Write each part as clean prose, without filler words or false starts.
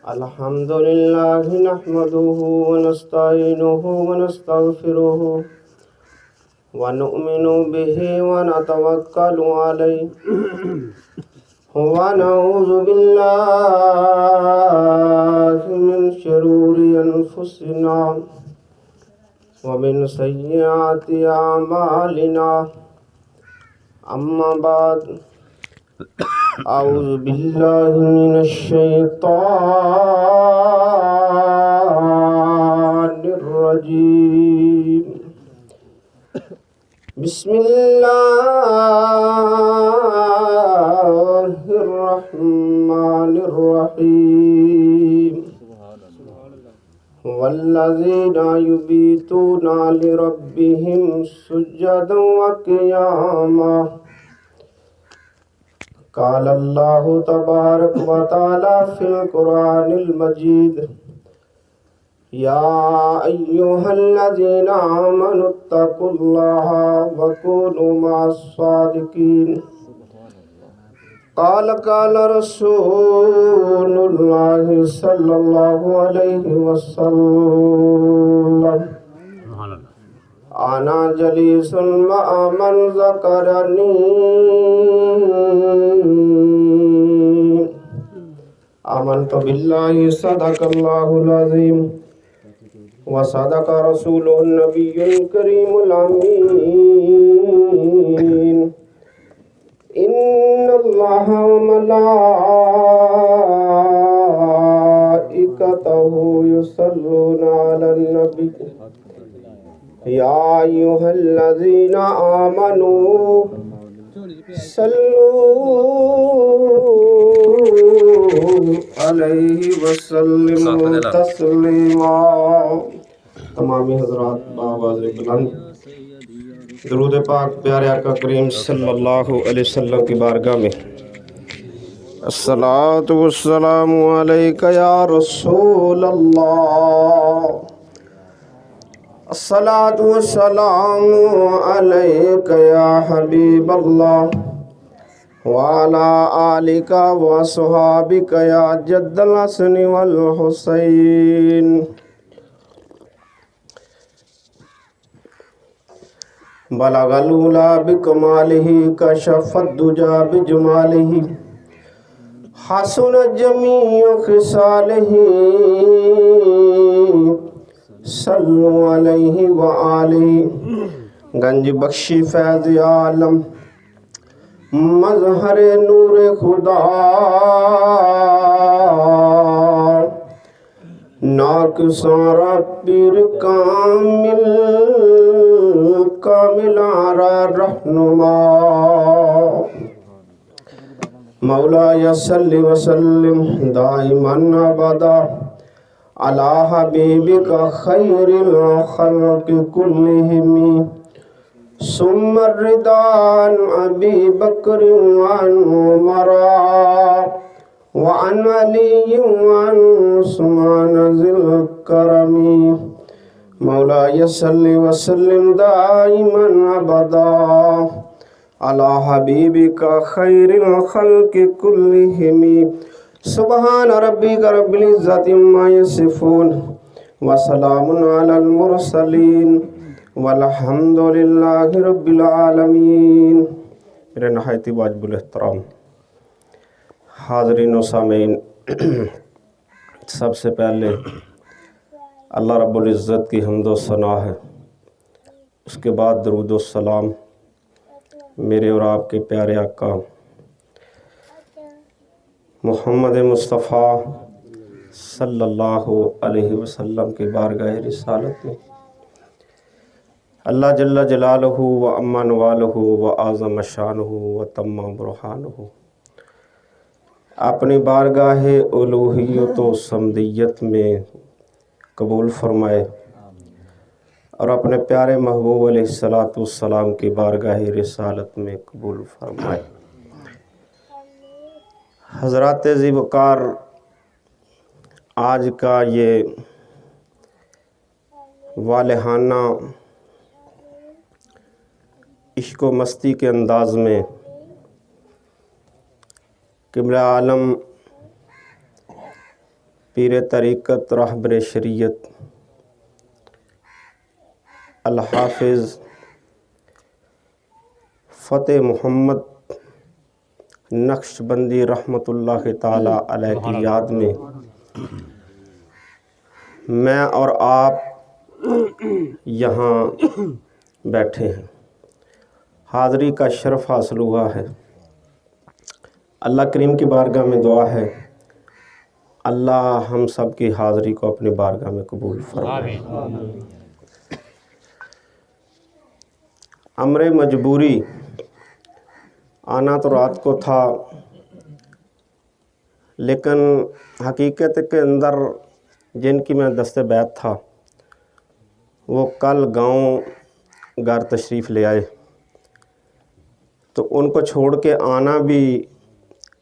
الحمد لله نحمده ونستعينه ونستغفره ونؤمن به ونتوكل عليه ونعوذ بالله من شرور أنفسنا ومن سيئات أعمالنا. أما بعد، أعوذ بالله من الشيطان الرجيم. بسم الله الرحمن الرحيم. والذين يبيتون لربهم سجدا وقياما. قال الله تبارك وتعالى في القرآن المجيد: يا أيها الذين آمنوا اتقوا الله وكونوا مع الصادقين. قال رسول الله صلى الله عليه وسلم: أنا جليس مع من ذكرني. آمنت بالله صدق الله العظيم وصدق رسوله النبي الكريم الأمين. إن الله وملائكته يصلون على النبي يا أيها الذين آمنوا صلوا عليه وسلموا تسلیما. تمامی حضرات بآواز بلند درود پاک پیارے آقا کریم صلی اللہ علیہ وسلم کی بارگاہ میں الصلاۃ والسلام علیک یا رسول اللہ. الصلاۃ والسلام علیک یا حبیب اللہ وعلی آلک وصحابک یا جد الحسن والحسین. بلغ العلا بکمالہ کشف الدجی بجمالہ حسن جمیع خصالہ. صلو علیہ وآلہ. گنج بخشی فیض عالم مظہر نور خدا ناقصاں را پیر کامل کاملارا رہنما. مولاي صل وسلم دائما ابدا على حبيبك خير الخلق كلهم. ثم الرضا عن أبي بكر وعن عمر وعن علي وعن عثمان ذي الكرم. مولاي صل وسلم دائما ابدا على حبيبك خير الخلق كلهم. سبحان ربك رب العزة عما يصفون وسلام على المرسلين والحمد لله رب العالمین. میرے نہایت واجب الاحترام حاضرین و سامعین، سب سے پہلے اللہ رب العزت کی حمد و ثنا ہے. اس کے بعد درود و سلام میرے اور آپ کے پیارے آقا محمد مصطفیٰ صلی اللہ علیہ وسلم کی بارگاہ رسالت میں اللہ جل جلالہ و اما نوالہ و اعظم شانہ و تم برہانہ اپنی بارگاہ الوہیت و صمدیت میں قبول فرمائے اور اپنے پیارے محبوب علیہ السلام کی بارگاہ رسالت میں قبول فرمائے. حضرات ذی وقار، آج کا یہ والہانہ عشق و مستی کے انداز میں قبلہ عالم پیر طریقت رہبر شریعت الحافظ فتح محمد نقشبندی رحمۃ اللہ تعالی علیہ کی یاد میں میں اور آپ یہاں بیٹھے ہیں، حاضری کا شرف حاصل ہوا ہے۔ اللہ کریم کی بارگاہ میں دعا ہے اللہ ہم سب کی حاضری کو اپنی بارگاہ میں قبول فرمائے۔ امر مجبوری آنا تو رات کو تھا، لیکن حقیقت کے اندر جن کی میں دست بیعت تھا وہ کل گاؤں گھر تشریف لے آئے، تو ان کو چھوڑ کے آنا بھی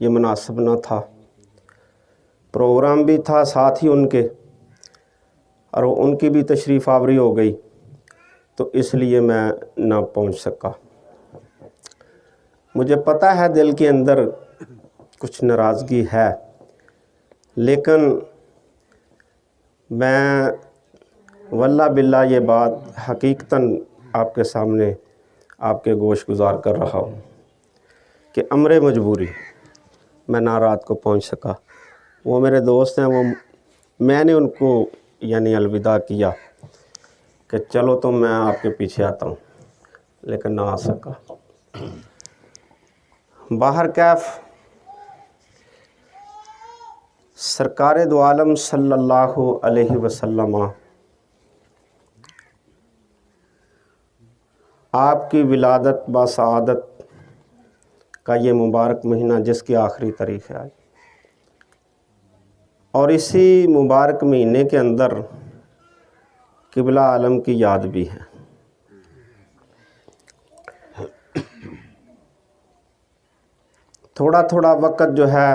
یہ مناسب نہ تھا۔ پروگرام بھی تھا ساتھ ہی ان کے، اور ان کی بھی تشریف آوری ہو گئی، تو اس لیے میں نہ پہنچ سکا۔ مجھے پتہ ہے دل کے اندر کچھ ناراضگی ہے، لیکن میں واللہ باللہ یہ بات حقیقتاً آپ کے سامنے آپ کے گوش گزار کر رہا ہوں کہ امر مجبوری میں نہ رات کو پہنچ سکا۔ وہ میرے دوست ہیں، وہ میں نے ان کو یعنی الوداع کیا کہ چلو تو میں آپ کے پیچھے آتا ہوں، لیکن نہ آ سکا۔ باہر کیف سرکار دو عالم صلی اللہ علیہ وسلم آپ کی ولادت باسعادت کا یہ مبارک مہینہ جس کی آخری تاریخ ہے آج، اور اسی مبارک مہینے کے اندر قبلہ عالم کی یاد بھی ہے۔ تھوڑا تھوڑا وقت جو ہے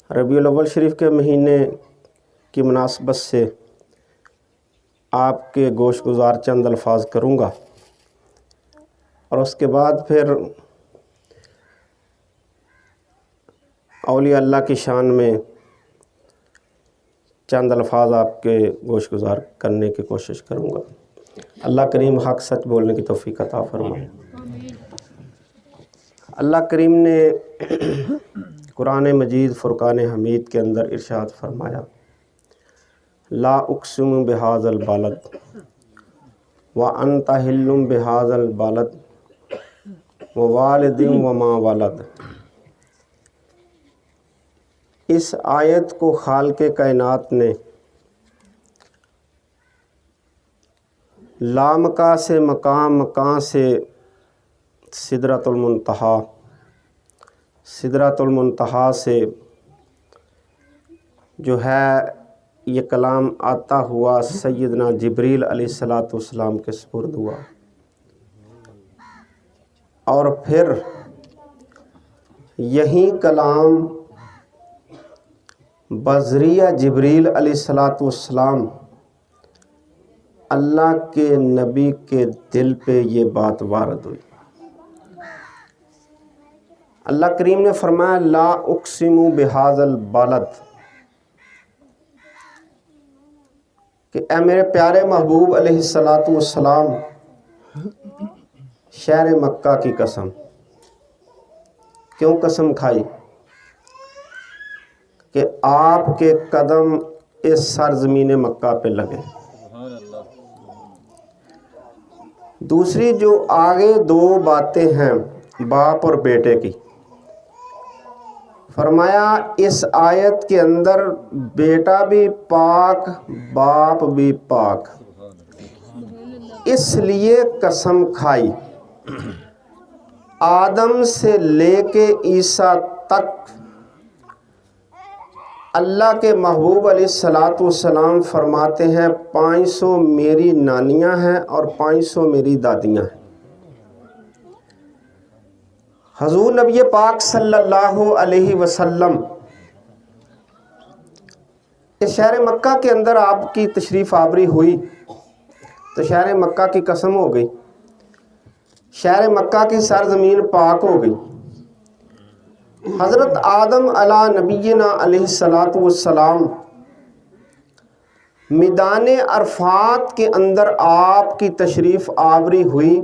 ربیع الاول شریف کے مہینے کی مناسبت سے آپ کے گوش گزار چند الفاظ کروں گا، اور اس کے بعد پھر اولیاء اللہ کی شان میں چند الفاظ آپ کے گوش گزار کرنے کی کوشش کروں گا۔ اللہ کریم حق سچ بولنے کی توفیق عطا فرمائے۔ اللہ کریم نے قرآن مجید فرقان حمید کے اندر ارشاد فرمایا، لا اقسم بہذا البلد وانت حل بہذا البلد ووالد وما ولد۔ اس آیت کو خالق کائنات نے لامکاں سے مقام، مکاں سے سدرۃ المنتہا، سدرۃ المنتہا سے جو ہے یہ کلام آتا ہوا سیدنا جبریل علیہ السلام کے سپرد ہوا، اور پھر یہی کلام بذریعہ جبریل علیہ السلام اللہ کے نبی کے دل پہ یہ بات وارد ہوئی۔ اللہ کریم نے فرمایا لا اقسم بہذا البلد، کہ اے میرے پیارے محبوب علیہ السلام شہر مکہ کی قسم۔ کیوں قسم کھائی؟ کہ آپ کے قدم اس سرزمین مکہ پہ لگے۔ دوسری جو آگے دو باتیں ہیں باپ اور بیٹے کی، فرمایا اس آیت کے اندر بیٹا بھی پاک باپ بھی پاک، اس لیے قسم کھائی آدم سے لے کے عیسیٰ تک اللہ کے محبوب علیہ السلام فرماتے ہیں 500 میری نانیاں ہیں اور 500 میری دادیاں ہیں۔ حضور نبی پاک صلی اللہ علیہ وسلم اس شہر مکہ کے اندر آپ کی تشریف آوری ہوئی تو شہر مکہ کی قسم ہو گئی، شہر مکہ کی سرزمین پاک ہو گئی۔ حضرت آدم علیہ نبینا علیہ الصلاۃ والسلام میدان عرفات کے اندر آپ کی تشریف آوری ہوئی،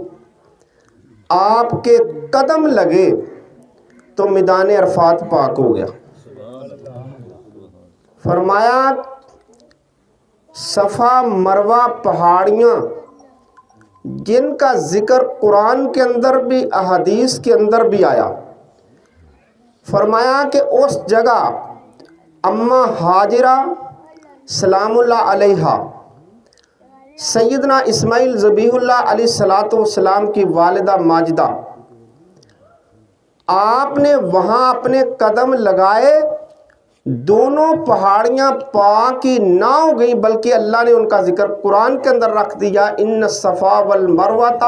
آپ کے قدم لگے تو میدان عرفات پاک ہو گیا۔ فرمایا صفا مروہ پہاڑیاں جن کا ذکر قرآن کے اندر بھی احادیث کے اندر بھی آیا، فرمایا کہ اس جگہ اماں ہاجرہ سلام اللہ علیہا، سیدنا اسماعیل ذبیح اللہ علیہ الصلاۃ والسلام کی والدہ ماجدہ، آپ نے وہاں اپنے قدم لگائے، دونوں پہاڑیاں پاک ہی نہ ہو گئیں بلکہ اللہ نے ان کا ذکر قرآن کے اندر رکھ دیا، ان الصفا والمروۃ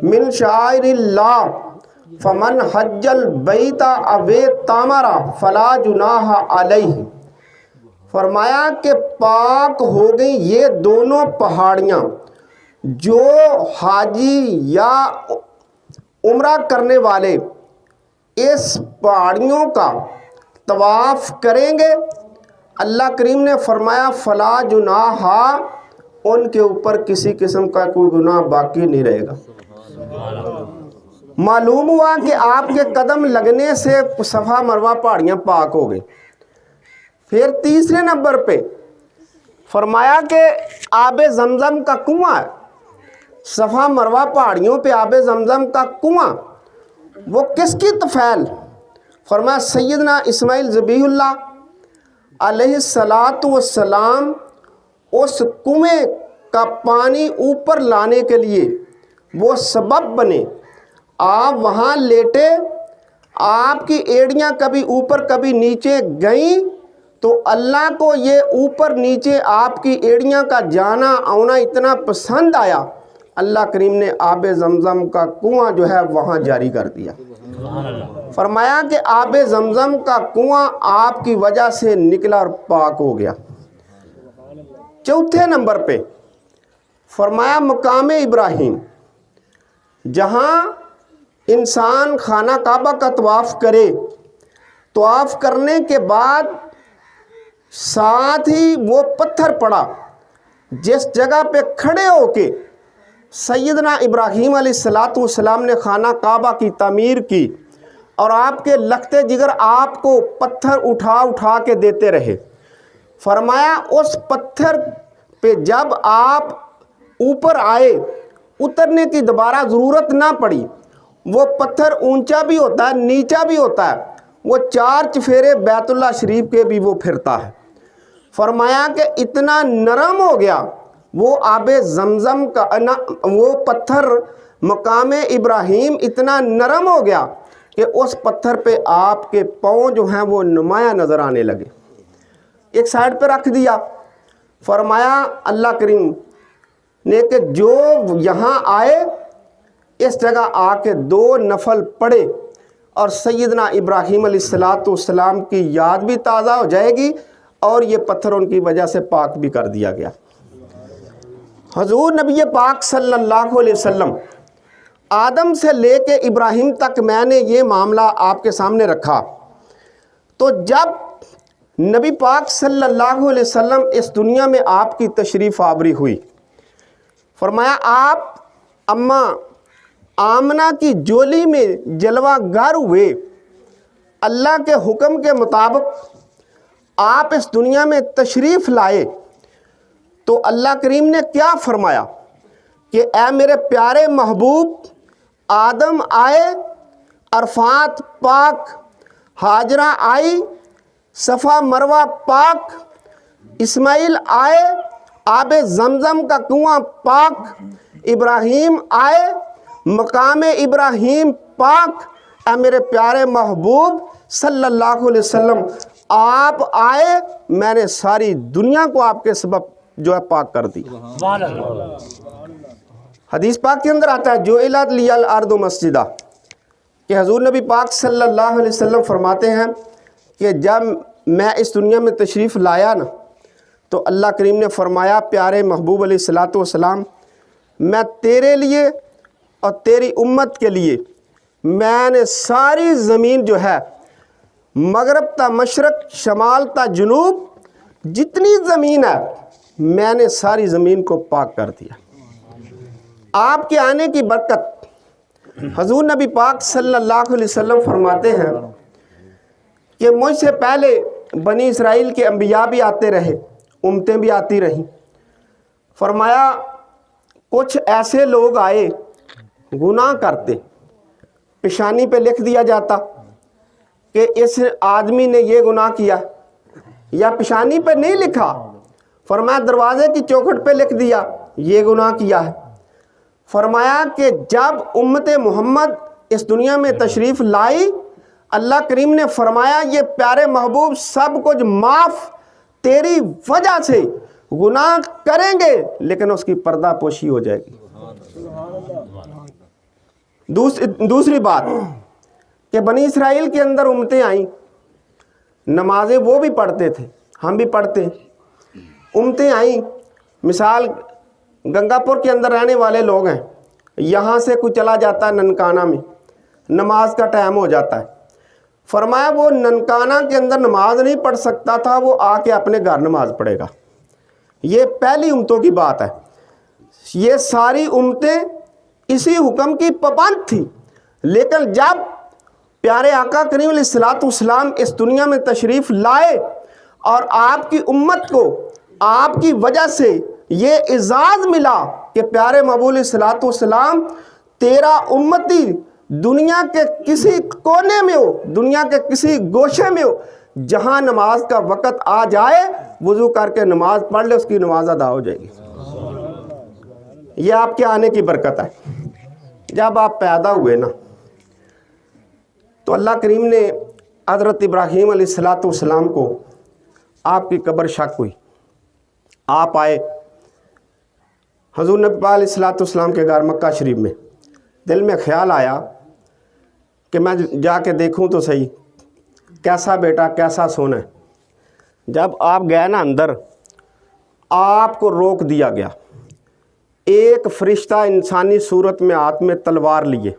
من شعائر اللہ فمن حج البیت او اعتمر فلا جناح علیہ۔ فرمایا کہ پاک ہو گئی یہ دونوں پہاڑیاں، جو حاجی یا عمرہ کرنے والے اس پہاڑیوں کا طواف کریں گے، اللہ کریم نے فرمایا فلا جناح، ان کے اوپر کسی قسم کا کوئی گناہ باقی نہیں رہے گا۔ معلوم ہوا کہ آپ کے قدم لگنے سے صفا مروہ پہاڑیاں پاک ہو گئی۔ پھر تیسرے نمبر پہ فرمایا کہ آب زمزم کا کنواں ہے، صفا مروہ پہاڑیوں پہ آب زمزم کا کنواں، وہ کس کی طفیل؟ فرمایا سیدنا اسماعیل ذبیح اللہ علیہ الصلاۃ والسلام اس کنویں کا پانی اوپر لانے کے لیے وہ سبب بنے۔ آپ وہاں لیٹے، آپ کی ایڑیاں کبھی اوپر کبھی نیچے گئیں تو اللہ کو یہ اوپر نیچے آپ کی ایڑیاں کا جانا آنا اتنا پسند آیا، اللہ کریم نے آب زمزم کا کنواں جو ہے وہاں جاری کر دیا۔ فرمایا کہ آب زمزم کا کنواں آپ کی وجہ سے نکلا اور پاک ہو گیا۔ چوتھے نمبر پہ فرمایا مقام ابراہیم، جہاں انسان خانہ کعبہ کا طواف کرے، طواف کرنے کے بعد ساتھ ہی وہ پتھر پڑا جس جگہ پہ کھڑے ہو کے سیدنا ابراہیم علیہ الصلاۃ والسلام نے خانہ کعبہ کی تعمیر کی، اور آپ کے لختے جگر آپ کو پتھر اٹھا اٹھا کے دیتے رہے۔ فرمایا اس پتھر پہ جب آپ اوپر آئے، اترنے کی دوبارہ ضرورت نہ پڑی، وہ پتھر اونچا بھی ہوتا ہے نیچا بھی ہوتا ہے، وہ 4 چفیرے بیت اللہ شریف کے بھی وہ پھرتا ہے۔ فرمایا کہ اتنا نرم ہو گیا وہ آب زمزم کا وہ پتھر مقام ابراہیم اتنا نرم ہو گیا کہ اس پتھر پہ آپ کے پاؤں جو ہیں وہ نمایاں نظر آنے لگے۔ ایک سائڈ پہ رکھ دیا۔ فرمایا اللہ کریم نے کہ جو یہاں آئے اس جگہ آ کے 2 نفل پڑھے اور سیدنا ابراہیم علیہ الصلاۃ والسلام کی یاد بھی تازہ ہو جائے گی اور یہ پتھر ان کی وجہ سے پاک بھی کر دیا گیا۔ حضور نبی پاک صلی اللہ علیہ وسلم آدم سے لے کے ابراہیم تک میں نے یہ معاملہ آپ کے سامنے رکھا، تو جب نبی پاک صلی اللہ علیہ وسلم اس دنیا میں آپ کی تشریف آوری ہوئی، فرمایا آپ اماں آمنہ کی جولی میں جلوہ گر ہوئے، اللہ کے حکم کے مطابق آپ اس دنیا میں تشریف لائے، تو اللہ کریم نے کیا فرمایا کہ اے میرے پیارے محبوب، آدم آئے عرفات پاک، ہاجرہ آئی صفا مروہ پاک، اسماعیل آئے آب زمزم کا کنواں پاک، ابراہیم آئے مقام ابراہیم پاک، اے میرے پیارے محبوب صلی اللہ علیہ وسلم آپ آئے، میں نے ساری دنیا کو آپ کے سبب جو ہے پاک کر دی۔ حدیث پاک کے اندر آتا ہے جعلت لی الارض مسجدہ، کہ حضور نبی پاک صلی اللہ علیہ وسلم فرماتے ہیں کہ جب میں اس دنیا میں تشریف لایا نا تو اللہ کریم نے فرمایا پیارے محبوب علیہ الصلاۃ والسلام، میں تیرے لیے اور تیری امت کے لیے میں نے ساری زمین جو ہے مغرب تا مشرق، شمال تا جنوب، جتنی زمین ہے میں نے ساری زمین کو پاک کر دیا۔ آپ کے آنے کی برکت، حضور نبی پاک صلی اللہ علیہ وسلم فرماتے ہیں کہ مجھ سے پہلے بنی اسرائیل کے انبیاء بھی آتے رہے، امتیں بھی آتی رہیں۔ فرمایا کچھ ایسے لوگ آئے گناہ کرتے، پیشانی پہ لکھ دیا جاتا کہ اس آدمی نے یہ گناہ کیا، یا پیشانی پہ نہیں لکھا، فرمایا دروازے کی چوکھٹ پہ لکھ دیا یہ گناہ کیا ہے۔ فرمایا کہ جب امت محمد اس دنیا میں تشریف لائی، اللہ کریم نے فرمایا یہ پیارے محبوب سب کچھ معاف تیری وجہ سے، گناہ کریں گے لیکن اس کی پردہ پوشی ہو جائے گی۔ دوسری بات کہ بنی اسرائیل کے اندر امتیں آئیں، نمازیں وہ بھی پڑھتے تھے، ہم بھی پڑھتے ہیں۔ امتیں آئیں، مثال گنگا پور کے اندر رہنے والے لوگ ہیں، یہاں سے کوئی چلا جاتا ہے ننکانہ میں، نماز کا ٹائم ہو جاتا ہے۔ فرمایا وہ ننکانہ کے اندر نماز نہیں پڑھ سکتا تھا، وہ آ کے اپنے گھر نماز پڑھے گا۔ یہ پہلی امتوں کی بات ہے۔ یہ ساری امتیں اسی حکم کی پابند تھی، لیکن جب پیارے آقا کریم علیہ الصلوۃ والسلام اس دنیا میں تشریف لائے اور آپ کی امت کو آپ کی وجہ سے یہ اعزاز ملا کہ پیارے محبوب علیہ الصلوۃ والسلام تیرا امتی دنیا کے کسی کونے میں ہو، دنیا کے کسی گوشے میں ہو، جہاں نماز کا وقت آ جائے وضو کر کے نماز پڑھ لے، اس کی نماز ادا ہو جائے گی۔ یہ آپ کے آنے کی برکت ہے۔ جب آپ پیدا ہوئے نا تو اللہ کریم نے حضرت ابراہیم علیہ الصلوۃ والسلام کو آپ کی قبر شک ہوئی، آپ آئے حضور نبی پاک علیہ الصلوۃ والسلام کے گھر مکہ شریف میں۔ دل میں خیال آیا کہ میں جا کے دیکھوں تو صحیح کیسا بیٹا کیسا سونا ہے۔ جب آپ گئے نا اندر، آپ کو روک دیا گیا۔ ایک فرشتہ انسانی صورت میں ہاتھ میں تلوار لیے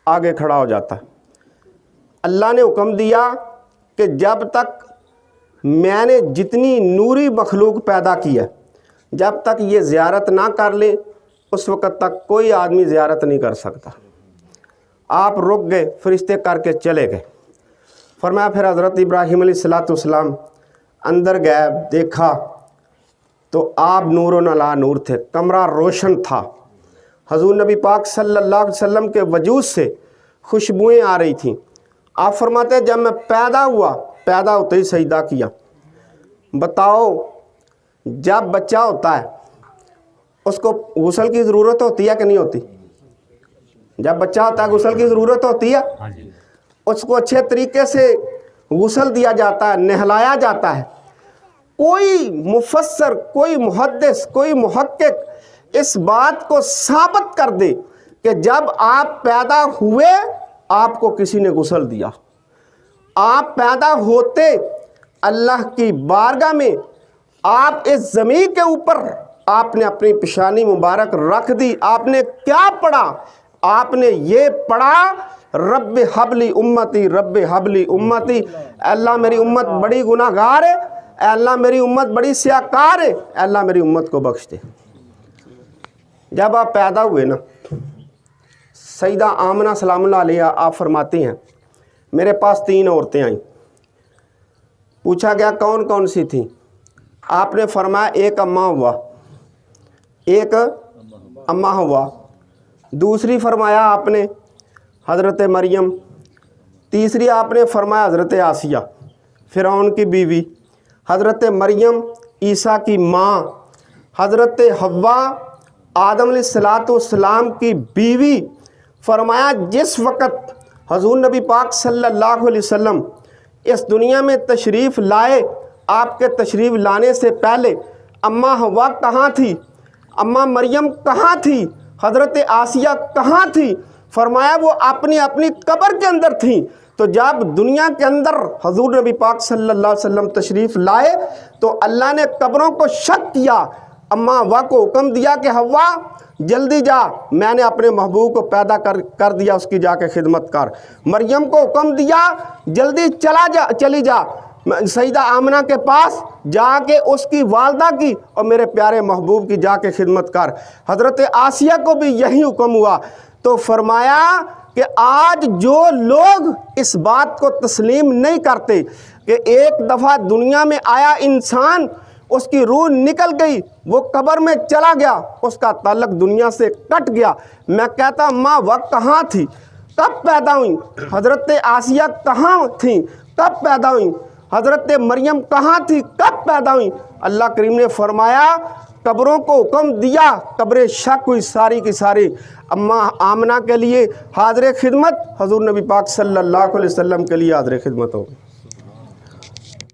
آگے کھڑا ہو جاتا ہے۔ اللہ نے حکم دیا کہ جب تک میں نے جتنی نوری مخلوق پیدا کی ہے، جب تک یہ زیارت نہ کر لے اس وقت تک کوئی آدمی زیارت نہیں کر سکتا۔ آپ رک گئے، فرشتے کر کے چلے گئے۔ فرمایا پھر حضرت ابراہیم علیہ الصلوۃ والسلام اندر گئے، دیکھا تو آپ نور و علی نور تھے، کمرہ روشن تھا۔ حضور نبی پاک صلی اللہ علیہ وسلم کے وجود سے خوشبوئیں آ رہی تھیں۔ آپ فرماتے جب میں پیدا ہوا، پیدا ہوتے ہی سجدہ کیا۔ بتاؤ جب بچہ ہوتا ہے اس کو غسل کی ضرورت ہوتی ہے کہ نہیں ہوتی؟ جب بچہ ہوتا ہے غسل کی ضرورت ہوتی ہے، اس کو اچھے طریقے سے غسل دیا جاتا ہے، نہلایا جاتا ہے۔ کوئی مفسر، کوئی محدث، کوئی محقق اس بات کو ثابت کر دے کہ جب آپ پیدا ہوئے آپ کو کسی نے غسل دیا؟ آپ پیدا ہوتے اللہ کی بارگاہ میں آپ اس زمین کے اوپر آپ نے اپنی پیشانی مبارک رکھ دی۔ آپ نے کیا پڑھا؟ آپ نے یہ پڑھا رب حبلی امتی، رب حبلی امتی، اے اللہ میری امت بڑی گناہ گار ہے، اے اللہ میری امت بڑی سیاکار ہے، اے اللہ میری امت کو بخش دے۔ جب آپ پیدا ہوئے نا، سیدہ آمنہ سلام اللہ علیہا آپ فرماتی ہیں میرے پاس 3 عورتیں آئیں۔ پوچھا گیا کون کون سی تھیں؟ آپ نے فرمایا ایک اماں ہوا، ایک اماں ہوا، دوسری فرمایا آپ نے حضرت مریم، تیسری آپ نے فرمایا حضرت آسیہ فرعون کی بیوی، حضرت مریم عیسیٰ کی ماں، حضرت حوا آدم علیہ الصلوۃ والسلام کی بیوی۔ فرمایا جس وقت حضور نبی پاک صلی اللہ علیہ وسلم اس دنیا میں تشریف لائے، آپ کے تشریف لانے سے پہلے اماں حوا کہاں تھی؟ اماں مریم کہاں تھی؟ حضرت آسیہ کہاں تھی؟ فرمایا وہ اپنی اپنی قبر کے اندر تھیں۔ تو جب دنیا کے اندر حضور نبی پاک صلی اللہ علیہ وسلم تشریف لائے تو اللہ نے قبروں کو شق کیا، اماں حوا کو حکم دیا کہ حوا جلدی جا، میں نے اپنے محبوب کو پیدا کر دیا، اس کی جا کے خدمت کر۔ مریم کو حکم دیا جلدی چلی جا سیدہ آمنہ کے پاس، جا کے اس کی والدہ کی اور میرے پیارے محبوب کی جا کے خدمت کر۔ حضرت آسیہ کو بھی یہی حکم ہوا، تو فرمایا کہ آج جو لوگ اس بات کو تسلیم نہیں کرتے کہ ایک دفعہ دنیا میں آیا انسان، اس کی روح نکل گئی، وہ قبر میں چلا گیا، اس کا تعلق دنیا سے کٹ گیا، میں کہتا ماں وقت کہاں تھی، کب پیدا ہوئی؟ حضرت آسیہ کہاں تھیں، کب پیدا ہوئی؟ حضرت مریم کہاں تھی، کب پیدا ہوئی؟ اللہ کریم نے فرمایا قبروں کو حکم دیا، قبریں شک ہوئی ساری کی ساری۔ اماں آمنہ کے لیے حاضر خدمت، حضور نبی پاک صلی اللہ علیہ وسلم کے لیے حاضر خدمت ہو۔